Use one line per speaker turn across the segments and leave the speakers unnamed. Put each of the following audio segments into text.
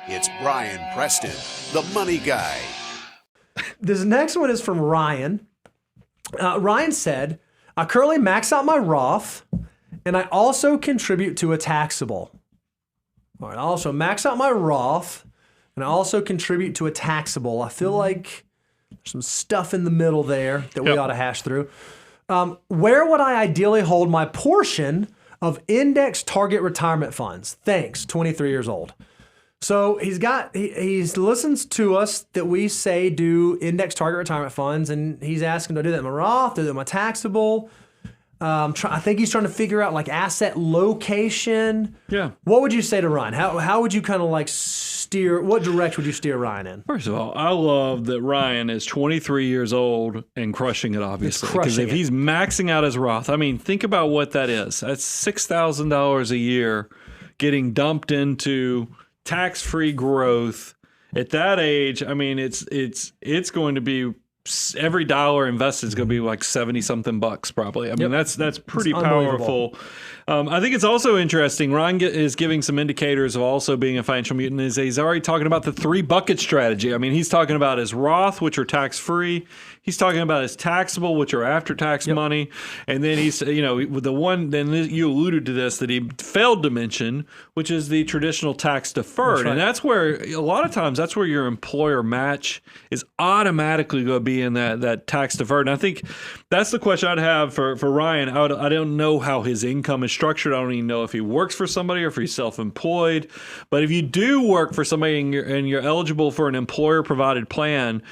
It's Brian Preston, the money guy.
This next one is from Ryan. Ryan said, I currently max out my Roth and I also contribute to a taxable. All right, I also max out my Roth and I also contribute to a taxable. I feel like there's some stuff in the middle there that we ought to hash through. Where would I ideally hold my portion of index target retirement funds? Thanks, 23 years old. So he's listens to us that we say do index target retirement funds, and he's asking, do I do that in my Roth? Do I do that in my taxable? I think he's trying to figure out like asset location.
Yeah.
What would you say to Ryan? How would you kind of like steer? What direction would you steer Ryan in?
First of all, I love that Ryan is 23 years old and crushing it, obviously. Because if he's maxing out his Roth, I mean, think about what that is. That's $6,000 a year getting dumped into tax-free growth. At that age, I mean, it's going to be, every dollar invested is going to be like 70 something bucks probably. I mean, that's pretty powerful. I think it's also interesting. Ryan is giving some indicators of also being a financial mutant. He's already talking about the 3 bucket strategy. I mean, he's talking about his Roth, which are tax free. He's talking about his taxable, which are after tax money. And then he's, the one, then you alluded to this, that he failed to mention, which is the traditional tax deferred. That's right. And that's where, a lot of times, that's where your employer match is automatically going to be in that tax deferred. And I think that's the question I'd have for Ryan. I don't know how his income is structured. I don't even know if he works for somebody or if he's self-employed. But if you do work for somebody and you're eligible for an employer-provided plan,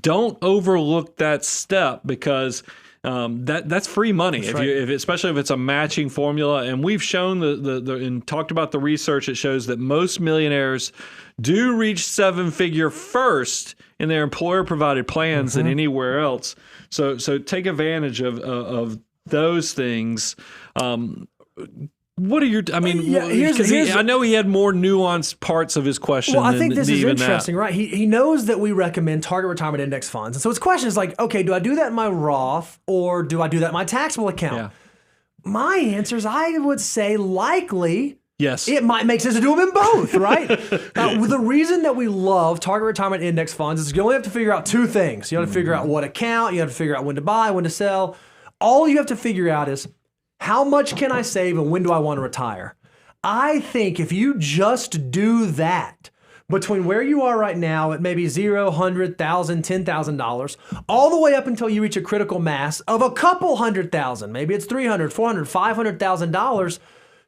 don't overlook that step, because that's free money. That's right. Especially if it's a matching formula. And we've shown and talked about the research that shows that most millionaires do reach 7-figure first in their employer-provided plans than anywhere else. So take advantage of those things. What are your? I mean, I know he had more nuanced parts of his question.
Well, I think this is interesting, right? He knows that we recommend target retirement index funds, and so his question is like, okay, do I do that in my Roth or do I do that in my taxable account?
Yeah.
My answer is, I would say likely.
Yes.
It might make sense to do them in both, right? The reason that we love target retirement index funds is you only have to figure out 2 things. You have to figure out what account. You have to figure out when to buy, when to sell. All you have to figure out is, how much can I save and when do I want to retire? I think if you just do that, between where you are right now at maybe $0, $100,000, $10,000, all the way up until you reach a critical mass of a couple $100,000, maybe it's $300,000, $400,000, $500,000,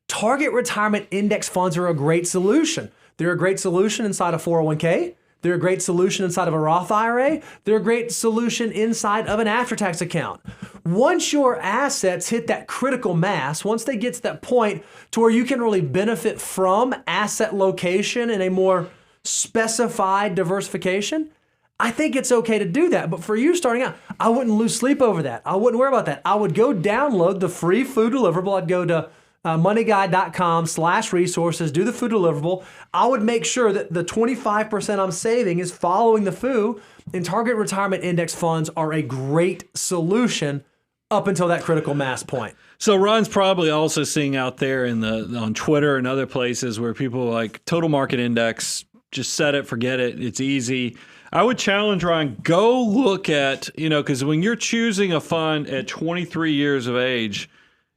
target retirement index funds are a great solution. They're a great solution inside a 401k. They're a great solution inside of a Roth IRA. They're a great solution inside of an after-tax account. Once your assets hit that critical mass, once they get to that point to where you can really benefit from asset location and a more specified diversification, I think it's okay to do that. But for you starting out, I wouldn't lose sleep over that. I wouldn't worry about that. I would go download the free food deliverable. I'd go to moneyguy.com/resources, do the food deliverable. I would make sure that the 25% I'm saving is following the FOO, and target retirement index funds are a great solution up until that critical mass point.
So Ron's probably also seeing out there on Twitter and other places where people are like, total market index, just set it, forget it, it's easy. I would challenge Ron, go look at, because when you're choosing a fund at 23 years of age,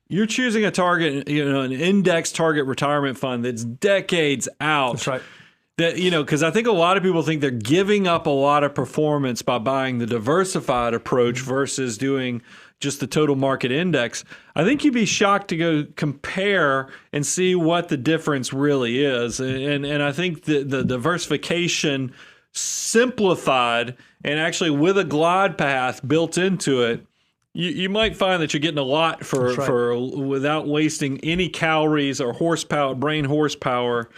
you're choosing a target, an index target retirement fund that's decades out.
That's right.
That, because I think a lot of people think they're giving up a lot of performance by buying the diversified approach versus doing just the total market index. I think you'd be shocked to go compare and see what the difference really is. And I think the diversification simplified and actually with a glide path built into it, you might find that you're getting a lot for without wasting any calories or brain horsepower.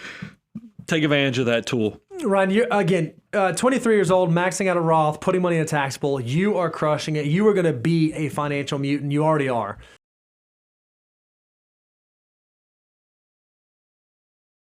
Take advantage of that tool.
Ryan, you're, again, 23 years old, maxing out a Roth, putting money in a taxable. You are crushing it. You are going to be a financial mutant. You already are.